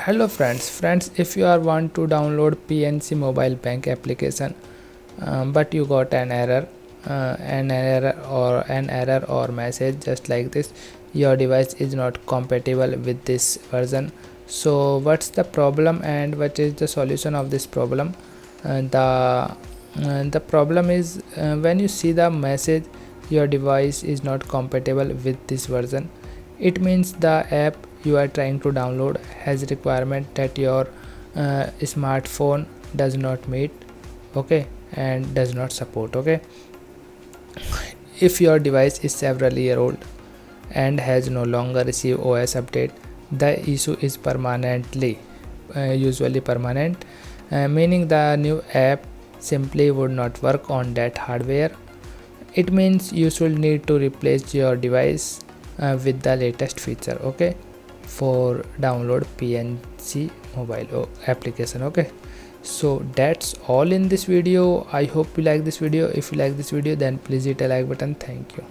Hello friends, if you are want to download PNC mobile bank application, but you got an error or message just like this: your device is not compatible with this version. So what's the problem and what is the solution of this problem? The problem is, when you see the message your device is not compatible with this version, it means the app you are trying to download has requirement that your smartphone does not meet, okay, and does not support. Okay, if your device is several year old and has no longer received OS update, the issue is usually permanent, meaning the new app simply would not work on that hardware. It means you should need to replace your device with the latest feature, okay, for download PNC mobile application. Okay, so that's all in this video. I hope you like this video. If you like this video, then please hit a like button. Thank you.